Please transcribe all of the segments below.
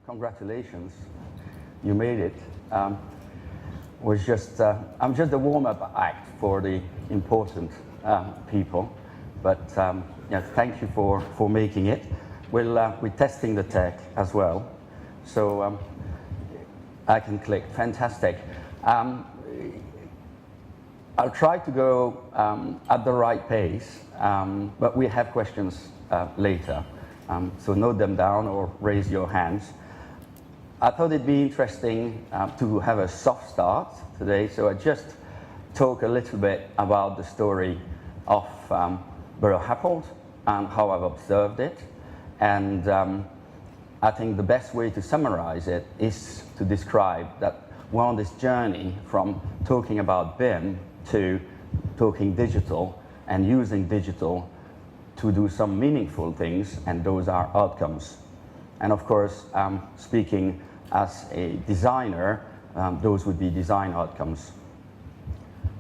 Congratulations, you made it. I'm just a warm-up act for the important people, but yeah, thank you for making it. We're testing the tech as well, so I can click. Fantastic. I'll try to go at the right pace, but we have questions later, so note them down or raise your hands. I thought it'd be interesting to have a soft start today, so I just talk a little bit about the story of BuroHappold and how I've observed it. And I think the best way to summarize it is to describe that we're on this journey from talking about BIM to talking digital and using digital to do some meaningful things, and those are outcomes. And of course, speaking as a designer, those would be design outcomes.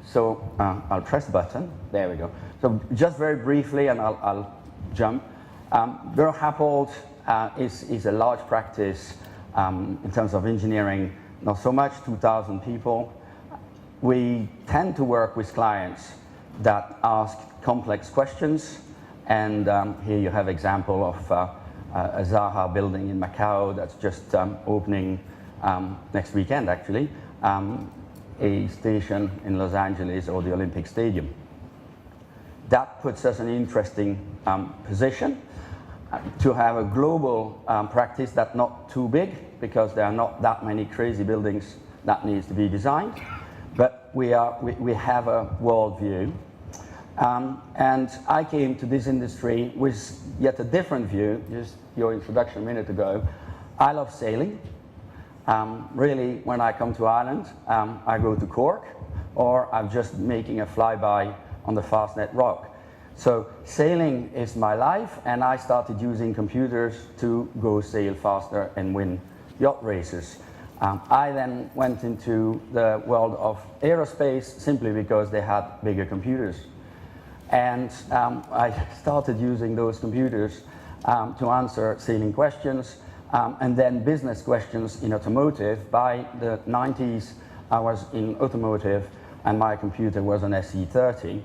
So I'll press the button. There we go. So just very briefly, and I'll jump. BuroHappold is a large practice in terms of engineering, not so much, 2,000 people. We tend to work with clients that ask complex questions, and here you have example of a Zaha building in Macau that's just opening next weekend, actually, a station in Los Angeles or the Olympic Stadium. That puts us in an interesting position to have a global practice that's not too big, because there are not that many crazy buildings that needs to be designed, but we have a world view. And I came to this industry with yet a different view, just your introduction a minute ago. I love sailing. Really, when I come to Ireland, I go to Cork, or I'm just making a flyby on the Fastnet Rock. So sailing is my life, and I started using computers to go sail faster and win yacht races. I then went into the world of aerospace simply because they had bigger computers. And I started using those computers to answer sailing questions and then business questions in automotive. By the 90s, I was in automotive, and my computer was an SE30.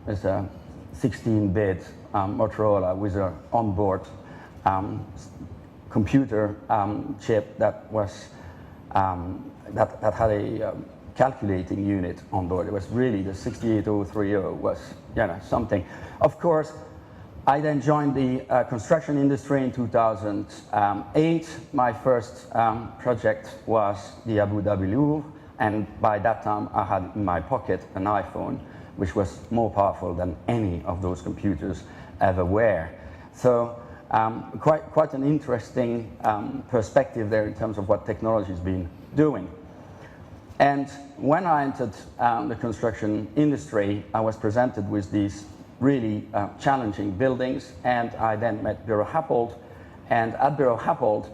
It's a 16-bit Motorola with an onboard computer chip that was that had a calculating unit on board. It was really the 68030 was, you know, something. Of course, I then joined the construction industry in 2008. My first project was the Abu Dhabi Louvre, and by that time I had in my pocket an iPhone, which was more powerful than any of those computers ever were. So quite an interesting perspective there in terms of what technology has been doing. And when I entered the construction industry, I was presented with these really challenging buildings, and I then met BuroHappold. And at BuroHappold,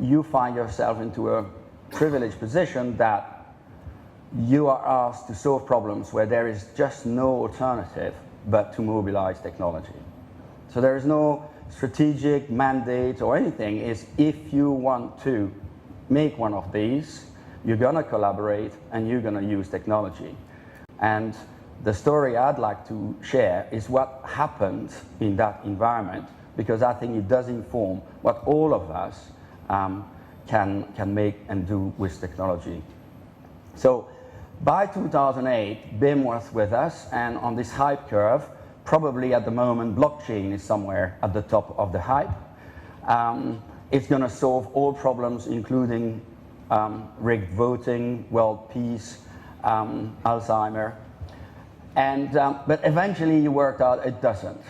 you find yourself into a privileged position that you are asked to solve problems where there is just no alternative but to mobilize technology. So there is no strategic mandate or anything. Is if you want to make one of these, you're going to collaborate and you're going to use technology. And the story I'd like to share is what happened in that environment, because I think it does inform what all of us can make and do with technology. So by 2008, BIM was with us, and on this hype curve, probably at the moment, blockchain is somewhere at the top of the hype. It's going to solve all problems, including rigged voting, world peace, Alzheimer. And, but eventually you worked out it doesn't.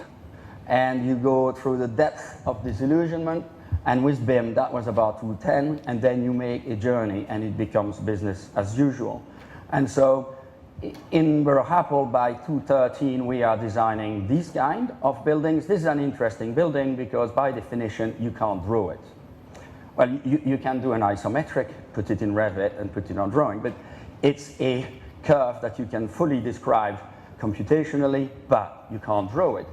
And you go through the depth of disillusionment, and with BIM that was about 2010, and then you make a journey and it becomes business as usual. And so in BuroHappold by 2013 we are designing these kind of buildings. This is an interesting building because by definition you can't draw it. Well, you can do an isometric, put it in Revit and put it on drawing, but it's a curve that you can fully describe computationally, but you can't draw it.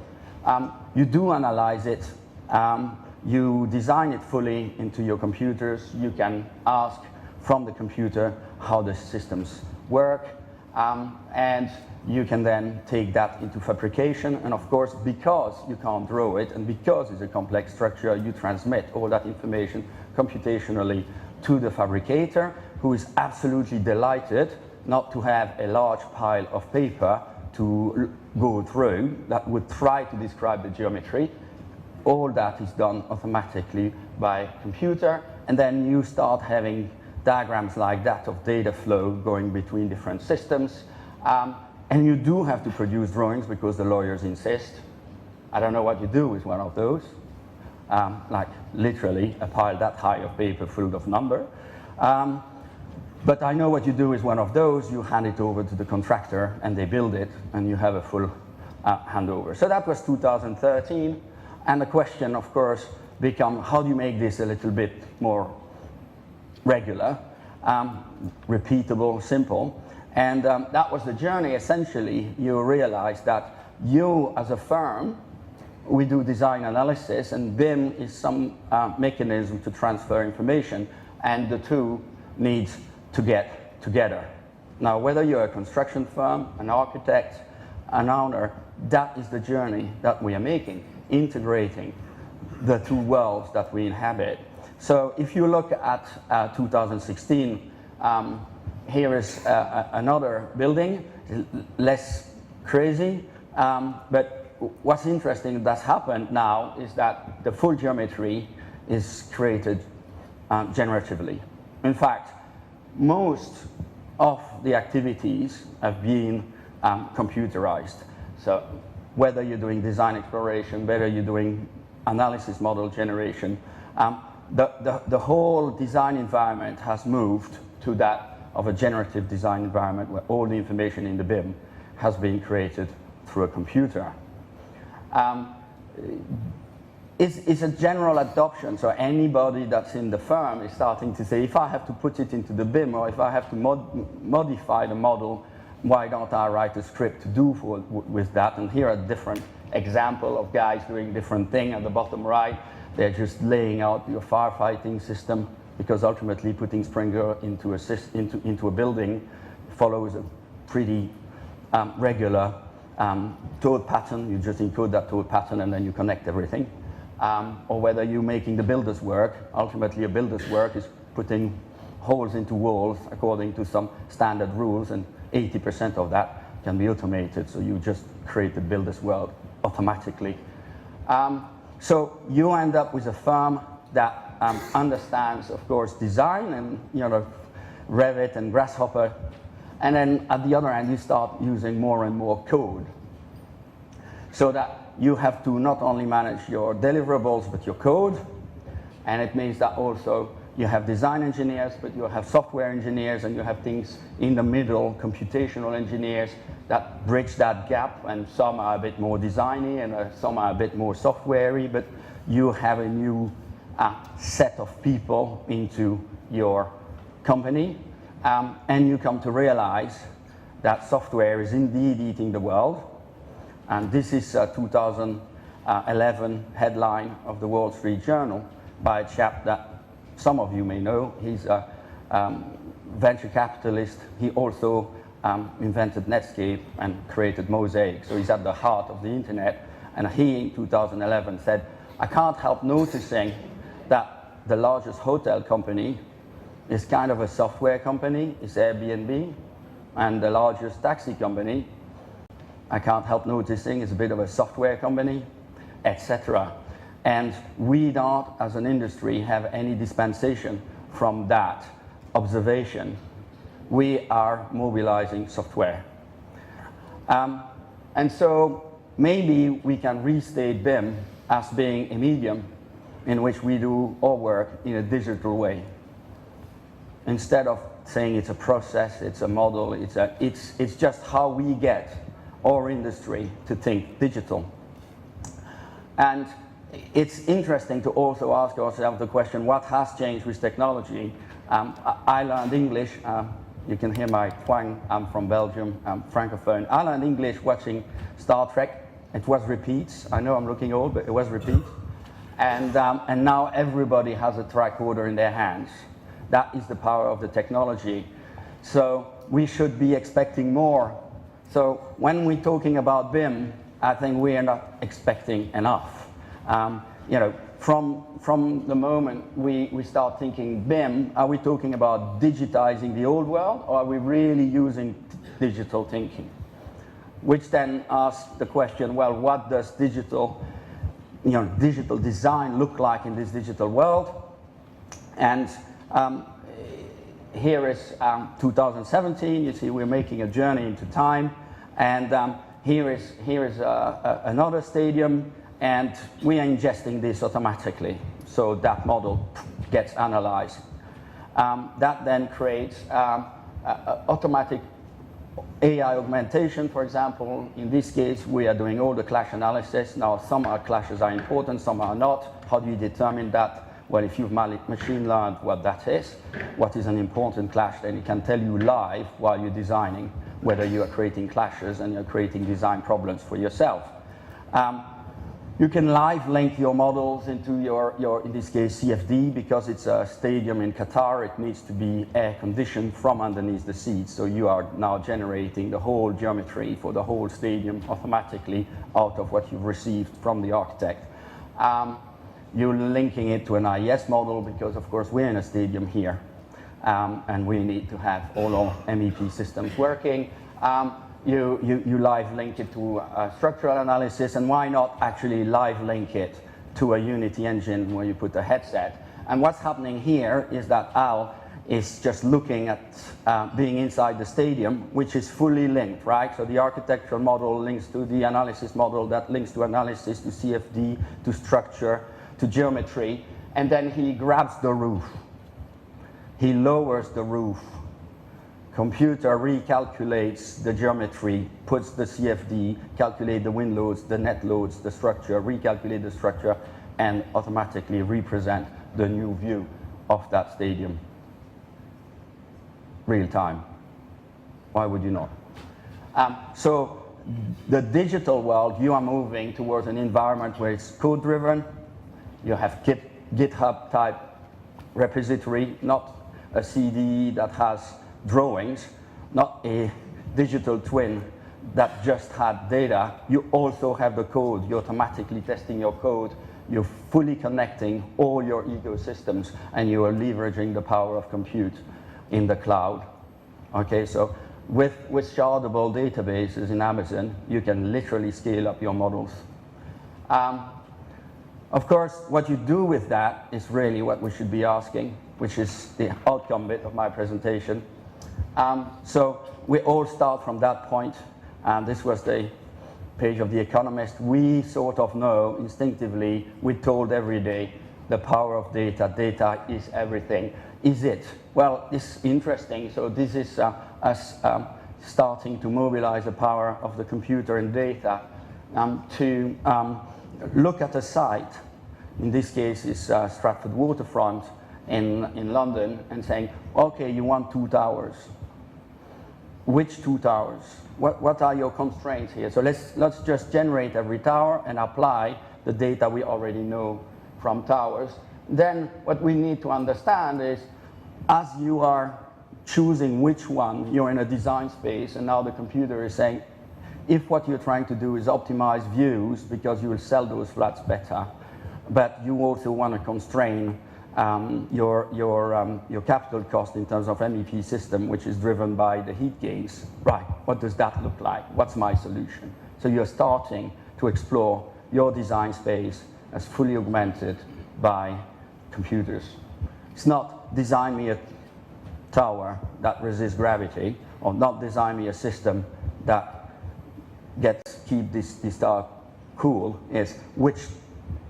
You do analyze it, you design it fully into your computers. You can ask from the computer how the systems work, and you can then take that into fabrication. And of course, because you can't draw it and because it's a complex structure, you transmit all that information computationally to the fabricator, who is absolutely delighted not to have a large pile of paper to go through that would try to describe the geometry. All that is done automatically by computer, and then you start having diagrams like that of data flow going between different systems. And you do have to produce drawings because the lawyers insist. I don't know what you do with one of those. Like literally a pile that high of paper full of number. But I know what you do with one of those. You hand it over to the contractor and they build it and you have a full handover. So that was 2013. And the question, of course, became how do you make this a little bit more regular, repeatable, simple? And that was the journey. Essentially, you realize that you, as a firm, we do design analysis, and BIM is some mechanism to transfer information, and the two need to get together. Now, whether you're a construction firm, an architect, an owner, that is the journey that we are making, integrating the two worlds that we inhabit. So if you look at 2016, here is another building, less crazy, but what's interesting that's happened now is that the full geometry is created generatively. In fact, most of the activities have been computerized. So whether you're doing design exploration, whether you're doing analysis model generation, the whole design environment has moved to that of a generative design environment where all the information in the BIM has been created through a computer. It's a general adoption, so anybody that's in the firm is starting to say, if I have to put it into the BIM or if I have to modify the model, why don't I write a script to do with that? And here are different examples of guys doing different things. At the bottom right, they're just laying out your firefighting system, because ultimately putting sprinkler into a building follows a pretty regular toad pattern. You just encode that toad pattern and then you connect everything. Or whether you're making the builder's work, ultimately a builder's work is putting holes into walls according to some standard rules, and 80% of that can be automated, so you just create the builder's world automatically. So you end up with a firm that understands, of course, design and Revit and Grasshopper, and then at the other end you start using more and more code, so that you have to not only manage your deliverables but your code, and it means that also you have design engineers, but you have software engineers, and you have things in the middle, computational engineers that bridge that gap, and some are a bit more designy and some are a bit more software-y, but you have a new set of people into your company, and you come to realize that software is indeed eating the world. And this is a 2011 headline of the Wall Street Journal by a chap that some of you may know. He's a venture capitalist. He also invented Netscape and created Mosaic, so he's at the heart of the internet. And he, in 2011, said, I can't help noticing that the largest hotel company is kind of a software company, it's Airbnb, and the largest taxi company, I can't help noticing, is a bit of a software company, etc. And we don't, as an industry, have any dispensation from that observation. We are mobilizing software. And so maybe we can restate BIM as being a medium in which we do our work in a digital way. Instead of saying it's a process, it's a model, it's just how we get our industry to think digital. And it's interesting to also ask ourselves the question, what has changed with technology? I learned English. You can hear my twang. I'm from Belgium. I'm Francophone. I learned English watching Star Trek. It was repeats. I know I'm looking old, but it was repeats. And now everybody has a tricorder in their hands. That is the power of the technology. So we should be expecting more. So when we're talking about BIM, I think we are not expecting enough. You know, from the moment we start thinking BIM, are we talking about digitizing the old world, or are we really using digital thinking? Which then asks the question, well, what does digital design look like in this digital world? And here is 2017. You see, we're making a journey into time, and here is another stadium, and we are ingesting this automatically. So that model gets analyzed. That then creates automatic AI augmentation, for example. In this case, we are doing all the clash analysis. Now, some clashes are important, some are not. How do you determine that? Well, if you've machine learned what that is, what is an important clash, then it can tell you live while you're designing whether you are creating clashes and you're creating design problems for yourself. You can live link your models into your, in this case, CFD, because it's a stadium in Qatar. It needs to be air conditioned from underneath the seats. So you are now generating the whole geometry for the whole stadium automatically out of what you've received from the architect. You're linking it to an IES model because, of course, we're in a stadium here, and we need to have all our MEP systems working. You live link it to a structural analysis, and why not actually live link it to a Unity engine where you put a headset? And what's happening here is that Al is just looking at being inside the stadium, which is fully linked, right? So the architectural model links to the analysis model, that links to analysis, to CFD, to structure, to geometry, and then he grabs the roof. He lowers the roof. Computer recalculates the geometry, puts the CFD, calculate the wind loads, the net loads, the structure, recalculate the structure, and automatically represent the new view of that stadium. Real time. Why would you not? So the digital world, you are moving towards an environment where it's code-driven. You have GitHub type repository, not a CD that has drawings, not a digital twin that just had data. You also have the code. You're automatically testing your code. You're fully connecting all your ecosystems, and you are leveraging the power of compute in the cloud. Okay, so with shardable databases in Amazon, you can literally scale up your models. Of course, what you do with that is really what we should be asking, which is the outcome bit of my presentation. So we all start from that point. This was the page of The Economist. We sort of know instinctively, we're told every day, the power of data. Data is everything. Is it? Well, it's interesting. So this is us starting to mobilize the power of the computer and data to look at a site. In this case, it's Stratford Waterfront in London, and saying, okay, you want 2 towers. Which 2 towers? What are your constraints here? So let's just generate every tower and apply the data we already know from towers. Then what we need to understand is, as you are choosing which one, you're in a design space, and now the computer is saying, if what you're trying to do is optimize views because you will sell those flats better, but you also want to constrain your capital cost in terms of MEP system, which is driven by the heat gains. Right, what does that look like? What's my solution? So you're starting to explore your design space as fully augmented by computers. It's not design me a tower that resists gravity, or not design me a system that keep this tower cool. It's which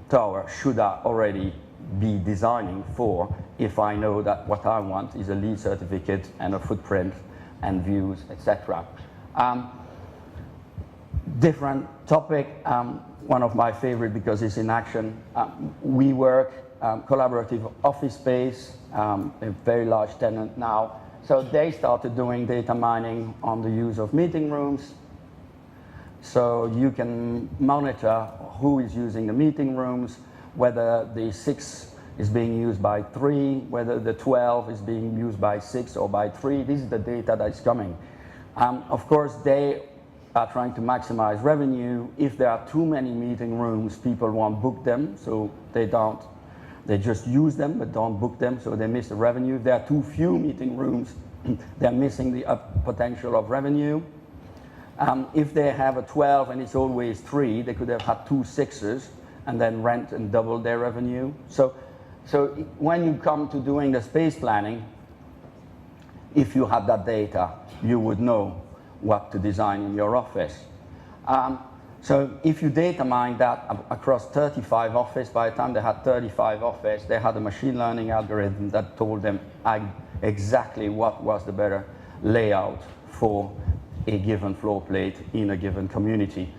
tower should I already be designing for if I know that what I want is a LEED certificate and a footprint and views, etc. Different topic, one of my favorite because it's in action. WeWork, collaborative office space, a very large tenant now. So they started doing data mining on the use of meeting rooms. So you can monitor who is using the meeting rooms, whether the 6 is being used by 3, whether the 12 is being used by 6 or by 3. This is the data that's coming. Of course, they are trying to maximize revenue. If there are too many meeting rooms, people won't book them, so they just use them but don't book them, so they miss the revenue. If there are too few meeting rooms, they're missing the potential of revenue. If they have a 12 and it's always 3, they could have had 2 6s and then rent and double their revenue. So when you come to doing the space planning, if you had that data, you would know what to design in your office. So if you data mine that across 35 offices, by the time they had 35 offices, they had a machine learning algorithm that told them exactly what was the better layout for a given floor plate in a given community.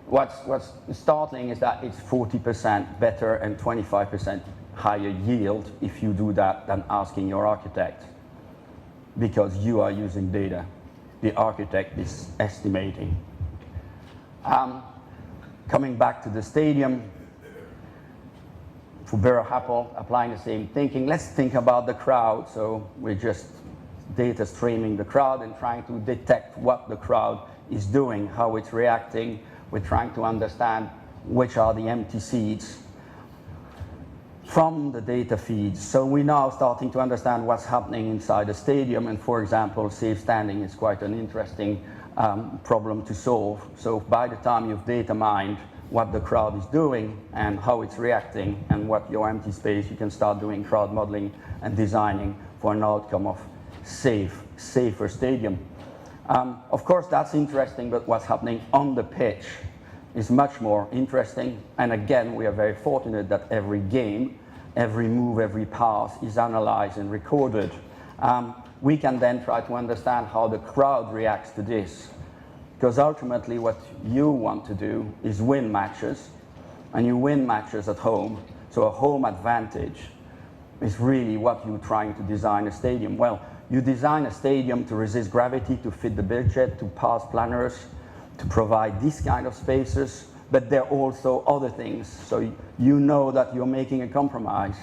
What's startling is that it's 40% better and 25% higher yield if you do that than asking your architect, because you are using data. The architect is estimating. Coming back to the stadium, for BuroHappold, applying the same thinking, let's think about the crowd. So we're just data streaming the crowd and trying to detect what the crowd is doing, how it's reacting. We're trying to understand which are the empty seats from the data feeds. So we're now starting to understand what's happening inside the stadium. And for example, safe standing is quite an interesting problem to solve. So by the time you've data mined what the crowd is doing and how it's reacting and what your empty space, you can start doing crowd modeling and designing for an outcome of safer stadium. Of course, that's interesting, but what's happening on the pitch is much more interesting. And again, we are very fortunate that every game, every move, every pass is analyzed and recorded. We can then try to understand how the crowd reacts to this. Because ultimately what you want to do is win matches, and you win matches at home. So a home advantage is really what you're trying to design a stadium. Well, you design a stadium to resist gravity, to fit the budget, to pass planners, to provide these kind of spaces, but there are also other things. So you know that you're making a compromise.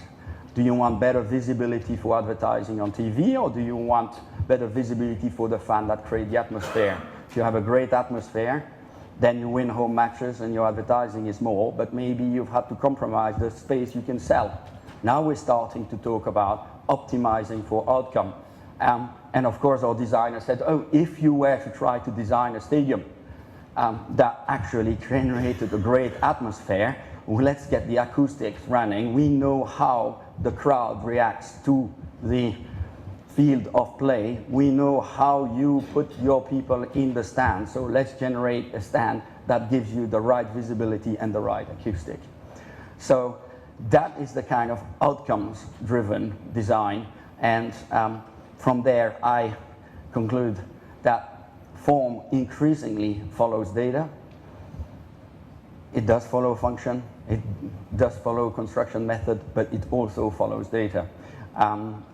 Do you want better visibility for advertising on TV, or do you want better visibility for the fan that create the atmosphere? If you have a great atmosphere, then you win home matches and your advertising is more, but maybe you've had to compromise the space you can sell. Now we're starting to talk about optimizing for outcome. And of course our designer said, oh, if you were to try to design a stadium that actually generated a great atmosphere, well, let's get the acoustics running. We know how the crowd reacts to the field of play. We know how you put your people in the stand. So let's generate a stand that gives you the right visibility and the right acoustic. So that is the kind of outcomes-driven design. And from there, I conclude that form increasingly follows data. It does follow function. It does follow construction method, but it also follows data,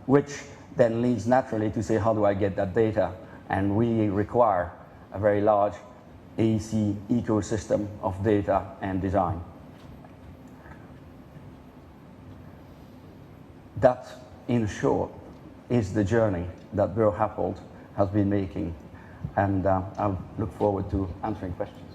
which then leads naturally to say, how do I get that data? And we require a very large AEC ecosystem of data and design. That, in short, is the journey that BuroHappold has been making. And I'll look forward to answering questions.